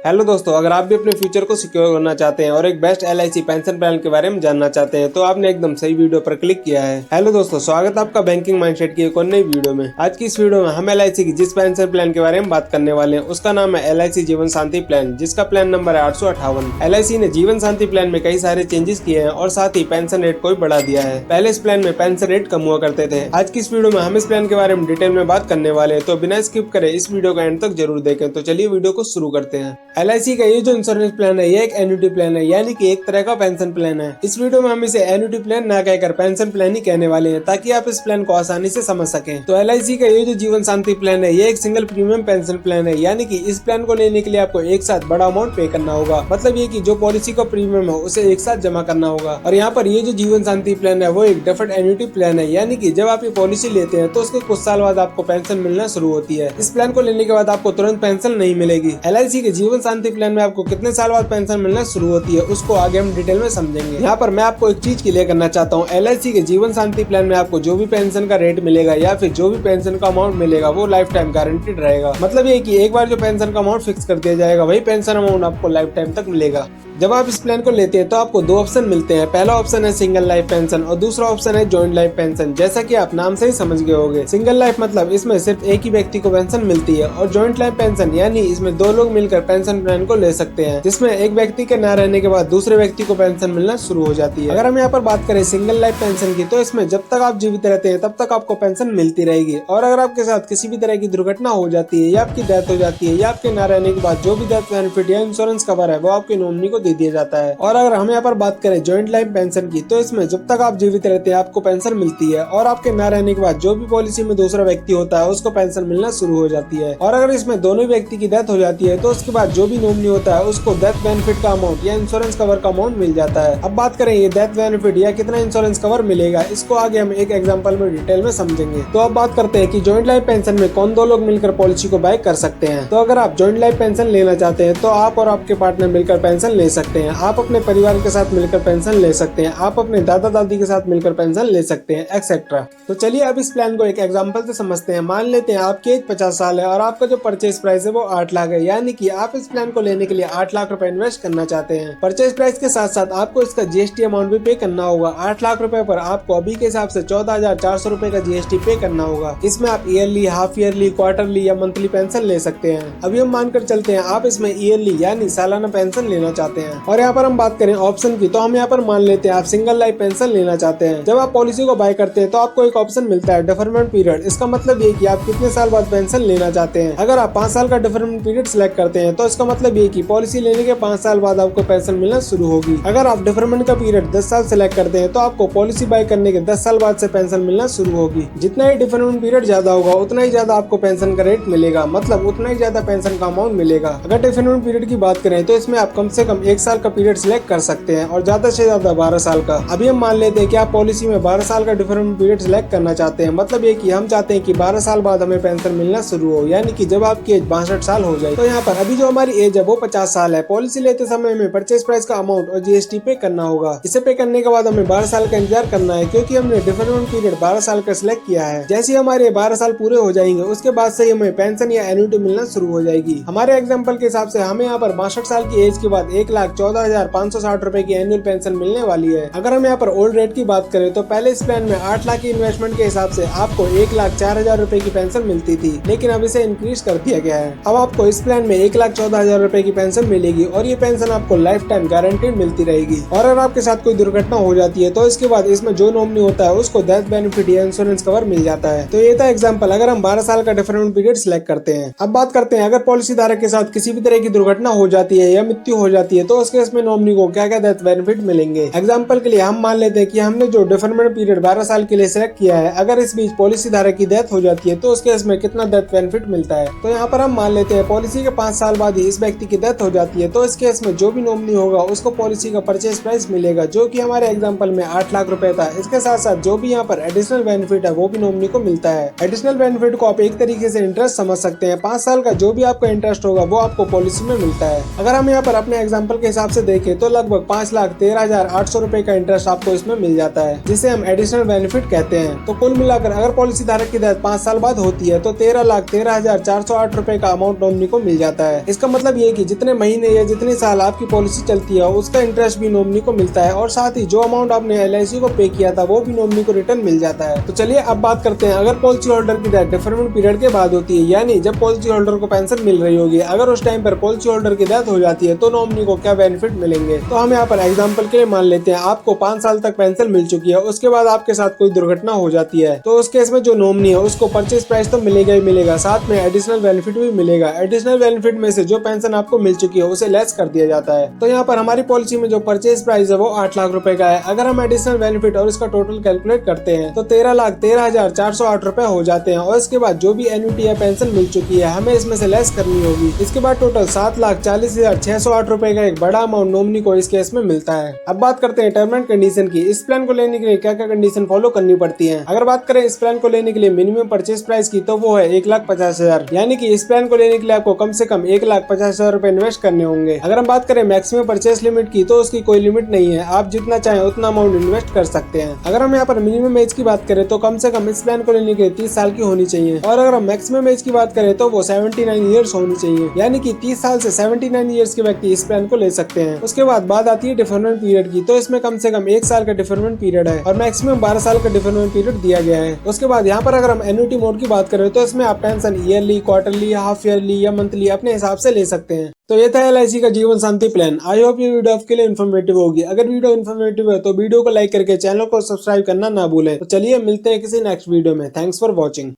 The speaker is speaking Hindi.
हेलो दोस्तों, अगर आप भी अपने फ्यूचर को सिक्योर करना चाहते हैं और एक बेस्ट LIC पेंशन प्लान के बारे में जानना चाहते हैं तो आपने एकदम सही वीडियो पर क्लिक किया है। हेलो दोस्तों, स्वागत है आपका बैंकिंग माइंडसेट की एक और नई वीडियो में। आज की इस वीडियो में हम LIC की जिस पेंशन प्लान के बारे में बात करने वाले हैं उसका नाम है LIC जीवन शांति प्लान, जिसका प्लान नंबर है 858। LIC ने जीवन शांति प्लान में कई सारे चेंजेस किए हैं और साथ ही पेंशन रेट को भी बढ़ा दिया है। पहले इस प्लान में पेंशन रेट कम हुआ करते थे। आज की इस वीडियो में हम इस प्लान के बारे में डिटेल में बात करने वाले हैं, तो बिना स्किप करे इस वीडियो को एंड तक जरूर देखें। तो चलिए वीडियो को शुरू करते हैं। LIC का ये जो इंश्योरेंस प्लान है ये एक एन्युटी प्लान है, यानी कि एक तरह का पेंशन प्लान है। इस वीडियो में हम इसे एन्युटी प्लान ना कहकर पेंशन प्लान ही कहने वाले हैं, ताकि आप इस प्लान को आसानी से समझ सकें। तो LIC का ये जो जीवन शांति प्लान है ये एक सिंगल प्रीमियम पेंशन प्लान है, यानी कि इस प्लान को लेने के लिए आपको एक साथ बड़ा अमाउंट पे करना होगा। मतलब ये कि जो पॉलिसी का प्रीमियम है उसे एक साथ जमा करना होगा। और यहाँ पर ये जो जीवन शांति प्लान है वो एक डेफर्ड एन्युटी प्लान है, यानी कि जब आप ये पॉलिसी लेते हैं तो उसके कुछ साल बाद आपको पेंशन मिलना शुरू होती है। इस प्लान को लेने के बाद आपको तुरंत पेंशन नहीं मिलेगी। LIC के जीवन शांति प्लान में आपको कितने साल बाद पेंशन मिलना शुरू होती है उसको आगे हम डिटेल में समझेंगे। यहाँ पर मैं आपको एक चीज क्लियर करना चाहता हूँ, LIC के जीवन शांति प्लान में आपको जो भी पेंशन का रेट मिलेगा या फिर जो भी पेंशन का अमाउंट मिलेगा वो लाइफ टाइम गारंटीड रहेगा। मतलब ये कि एक बार जो पेंशन का अमाउंट फिक्स कर दिया जाएगा वही पेंशन अमाउंट आपको लाइफ टाइम तक मिलेगा। जब आप इस प्लान को लेते हैं तो आपको दो ऑप्शन मिलते हैं। पहला ऑप्शन है सिंगल लाइफ पेंशन और दूसरा ऑप्शन है जॉइंट लाइफ पेंशन। जैसा कि आप नाम से ही समझ गए होंगे, सिंगल लाइफ मतलब इसमें सिर्फ एक ही व्यक्ति को पेंशन मिलती है और जॉइंट लाइफ पेंशन यानी इसमें दो लोग मिलकर पेंशन प्लान को ले सकते हैं, जिसमें एक व्यक्ति के न रहने के बाद दूसरे व्यक्ति को पेंशन मिलना शुरू हो जाती है। अगर हम यहाँ पर बात करें सिंगल लाइफ पेंशन की, तो इसमें जब तक आप जीवित रहते हैं तब तक आपको पेंशन मिलती रहेगी। और अगर आपके साथ किसी भी तरह की दुर्घटना हो जाती है या आपकी डेथ हो जाती है या आपके न रहने के बाद जो भी डेथ बेनिफिट या इंश्योरेंस कवर है वो आपके नॉमिनी को दे दिया जाता है। और अगर हम यहाँ पर बात करें जॉइंट लाइफ पेंशन की, तो इसमें जब तक आप जीवित रहते हैं आपको पेंशन मिलती है और आपके न रहने के बाद जो भी पॉलिसी में दूसरा व्यक्ति होता है उसको पेंशन मिलना शुरू हो जाती है। और अगर इसमें दोनों व्यक्ति की डेथ हो जाती है तो उसके बाद जो भी नॉमिनी होता है उसको डेथ बेनिफिट का अमाउंट या इंश्योरेंस कवर का अमाउंट मिल जाता है। अब बात करें ये डेथ बेनिफिट या कितना इंश्योरेंस कवर मिलेगा, इसको आगे हम एक एग्जांपल में डिटेल में समझेंगे। तो अब बात करते हैं कि जॉइंट लाइफ पेंशन में कौन दो लोग मिलकर पॉलिसी को बाय कर सकते हैं। तो अगर आप जॉइंट लाइफ पेंशन लेना चाहते हैं तो आप और आपके पार्टनर मिलकर पेंशन ले सकते हैं। आप अपने परिवार के साथ मिलकर पेंशन ले सकते हैं, आप अपने दादा दादी के साथ मिलकर पेंशन ले सकते हैं, एक्सेट्रा। तो चलिए अब इस प्लान को एक एग्जांपल से समझते हैं। मान लेते हैं आपकी एज 50 साल है और आपका जो परचेज प्राइस है वो 8 लाख है, यानी कि आप इस प्लान को लेने के लिए 8 लाख रुपए इन्वेस्ट करना चाहते हैं। परचेज प्राइस के साथ साथ आपको इसका GST अमाउंट भी पे करना होगा। 8 लाख रुपए पर आपको अभी के हिसाब से 14,400 रुपए का GST पे करना होगा। इसमें आप ईयरली, हाफ ईयरली, क्वार्टरली या मंथली पेंशन ले सकते हैं। अभी हम मानकर चलते हैं आप इसमें ईयरली यानी सालाना पेंशन लेना चाहते हैं। और यहाँ पर हम बात करें ऑप्शन की, तो हम यहाँ पर मान लेते हैं आप सिंगल लाइफ पेंशन लेना चाहते हैं। जब आप पॉलिसी को बाय करते हैं तो आपको एक ऑप्शन मिलता है डिफरमेंट पीरियड। इसका मतलब ये कि आप कितने साल बाद पेंशन लेना चाहते हैं। अगर आप 5 साल का डिफरमेंट पीरियड सिलेक्ट करते हैं तो इसका मतलब ये कि पॉलिसी लेने के 5 साल बाद आपको पेंशन मिलना शुरू होगी। अगर आप डिफरमेंट का पीरियड 10 साल सिलेक्ट करते हैं तो आपको पॉलिसी बाय करने के 10 साल बाद से पेंशन मिलना शुरू होगी। जितना ही डिफरमेंट पीरियड ज्यादा होगा उतना ही ज्यादा आपको पेंशन का रेट मिलेगा, मतलब उतना ही ज्यादा पेंशन का अमाउंट मिलेगा। अगर डिफरमेंट पीरियड की बात करें तो इसमें आप कम से कम 1 साल का पीरियड सिलेक्ट कर सकते हैं और ज्यादा से ज्यादा 12 साल का। अभी हम मान लेते हैं कि आप पॉलिसी में 12 साल का डिफरेंट पीरियड सिलेक्ट करना चाहते हैं। मतलब ये कि हम चाहते हैं कि 12 साल बाद हमें पेंशन मिलना शुरू हो, यानी कि जब आपकी एज 62 साल हो जाए। तो यहाँ पर अभी जो हमारी एज है वो 50 साल है। पॉलिसी लेते समय हमें परचेज प्राइस का अमाउंट और GST पे करना होगा। इसे पे करने के बाद हमें 12 साल का इंतजार करना है, क्योंकि हमने डिफरेंट पीरियड 12 साल का सिलेक्ट किया है। जैसे हमारे 12 साल पूरे हो जाएंगे उसके बाद से हमें पेंशन या एन्युटी मिलना शुरू हो जाएगी। हमारे एग्जाम्पल के हिसाब से हमें यहाँ पर 62 साल की एज के बाद 1,14,560 रुपए की एनुअल पेंशन मिलने वाली है। अगर हम यहाँ पर ओल्ड रेट की बात करें तो पहले इस प्लान में 8 लाख की इन्वेस्टमेंट के हिसाब से आपको 1,04,000 रुपए की पेंशन मिलती थी, लेकिन अब इसे इंक्रीज कर दिया गया है। अब आपको इस प्लान में 1,14,000 रुपए की पेंशन मिलेगी और ये पेंशन आपको लाइफ टाइम गारंटीड मिलती रहेगी। और अगर आपके साथ कोई दुर्घटना हो जाती है तो इसके बाद इसमें जो नॉमिनी होता है उसको डेथ बेनिफिट या इंश्योरेंस कवर मिल जाता है। तो ये था एग्जाम्पल अगर हम 12 साल का डिफरेंट पीरियड सिलेक्ट करते हैं। अब बात करते हैं अगर पॉलिसी धारक के साथ किसी भी तरह की दुर्घटना हो जाती है या मृत्यु हो जाती है तो उस केस में नॉमिनी को क्या क्या डेथ बेनिफिट मिलेंगे। एग्जाम्पल के लिए हम मान लेते हैं कि हमने जो डिफरमेंट पीरियड 12 साल के लिए सिलेक्ट किया है, अगर इस बीच पॉलिसी धारक की डेथ हो जाती है तो उस केस में कितना डेथ बेनिफिट मिलता है। तो यहाँ पर हम मान लेते हैं पॉलिसी के 5 साल बाद ही इस व्यक्ति की डेथ हो जाती है तो इस केस में जो भी नॉमिनी होगा उसको पॉलिसी का परचेज प्राइस मिलेगा, जो कि हमारे एग्जाम्पल में 8 लाख रुपए था। इसके साथ साथ जो भी यहाँ पर एडिशनल बेनिफिट है वो भी नॉमिनी को मिलता है। एडिशनल बेनिफिट को आप एक तरीके से इंटरेस्ट समझ सकते हैं। 5 साल का जो भी आपका इंटरेस्ट होगा वो आपको पॉलिसी में मिलता है। अगर हम यहाँ पर अपने एग्जाम्पल के हिसाब से देखें तो लगभग 5,13,800 रुपए का इंटरेस्ट आपको इसमें मिल जाता है, जिसे हम एडिशनल बेनिफिट कहते हैं। तो कुल मिलाकर अगर पॉलिसी धारक की डेथ 5 साल बाद होती है तो 13,13,408 रुपए का अमाउंट नॉमिनी को मिल जाता है। इसका मतलब ये कि जितने महीने या जितने साल आपकी पॉलिसी चलती है उसका इंटरेस्ट भी नॉमिनी को मिलता है, और साथ ही जो अमाउंट आपने LIC को पे किया था वो भी नॉमिनी को रिटर्न मिल जाता है। तो चलिए अब बात करते हैं, अगर पॉलिसी होल्डर की डेथ डिफरमेंट पीरियड के बाद होती है, यानी जब पॉलिसी होल्डर को पेंशन मिल रही होगी, अगर उस टाइम पर पॉलिसी होल्डर की डेथ हो जाती है तो नॉमिनी को क्या बेनिफिट मिलेंगे। तो हम यहाँ पर एग्जाम्पल के लिए मान लेते हैं आपको 5 साल तक पेंशन मिल चुकी है, उसके बाद आपके साथ कोई दुर्घटना हो जाती है, तो उस केस में जो नॉमिनी है उसको परचेज प्राइस तो मिलेगा ही मिलेगा, साथ में एडिशनल बेनिफिट भी मिलेगा। एडिशनल बेनिफिट में से जो पेंशन आपको मिल चुकी है उसे लेस कर दिया जाता है। तो यहाँ पर हमारी पॉलिसी में जो परचेज प्राइस है वो 8 लाख रुपए का है। अगर हम एडिशनल बेनिफिट और इसका टोटल कैलकुलेट करते हैं तो 13,13,408 रुपए हो जाते हैं, और इसके बाद जो भी एन्युटी या पेंशन मिल चुकी है हमें इसमें से लेस करनी होगी। इसके बाद टोटल 7,40,608 रुपए का एक बड़ा अमाउंट नॉमिनी को इस केस में मिलता है। अब बात करते हैं टर्म एंड कंडीशन की। इस प्लान को लेने के लिए क्या क्या कंडीशन फॉलो करनी पड़ती है। अगर बात करें इस प्लान को लेने के लिए मिनिमम परचेज प्राइस की, तो वो है 1,50,000, यानी कि इस प्लान को लेने के लिए आपको कम से कम 1,50,000 रुपए इन्वेस्ट करने होंगे। अगर हम बात करें मैक्सिमम परचेज लिमिट की, तो उसकी कोई लिमिट नहीं है, आप जितना चाहें उतना अमाउंट इन्वेस्ट कर सकते हैं। अगर हम यहाँ पर मिनिमम एज की बात करें तो कम से कम इस प्लान को लेने के लिए 30 साल की होनी चाहिए, और अगर हम मैक्सिमम एज की बात करें तो वो 79 ईयर्स होनी चाहिए, यानी कि 30 साल से 79 ईयर्स के व्यक्ति इस प्लान को ले सकते हैं। उसके बाद बात आती है डिफरमेंट पीरियड की, तो इसमें कम से कम 1 साल का डिफरमेंट पीरियड है और मैक्सिमम 12 साल का डिफरमेंट पीरियड दिया गया है। उसके बाद यहाँ पर अगर हम एन्युटी मोड की बात करें तो इसमें आप pension yearly, quarterly, half yearly या मंथली अपने हिसाब से ले सकते हैं। तो ये था LIC का जीवन शांति प्लान। आई होप ये वीडियो आपके लिए इन्फॉर्मेटिव होगी। अगर वीडियो इन्फॉर्मेटिव है तो वीडियो को लाइक करके चैनल को सब्सक्राइब करना ना भूलें। तो चलिए मिलते हैं किसी नेक्स्ट वीडियो में। Thanks for watching.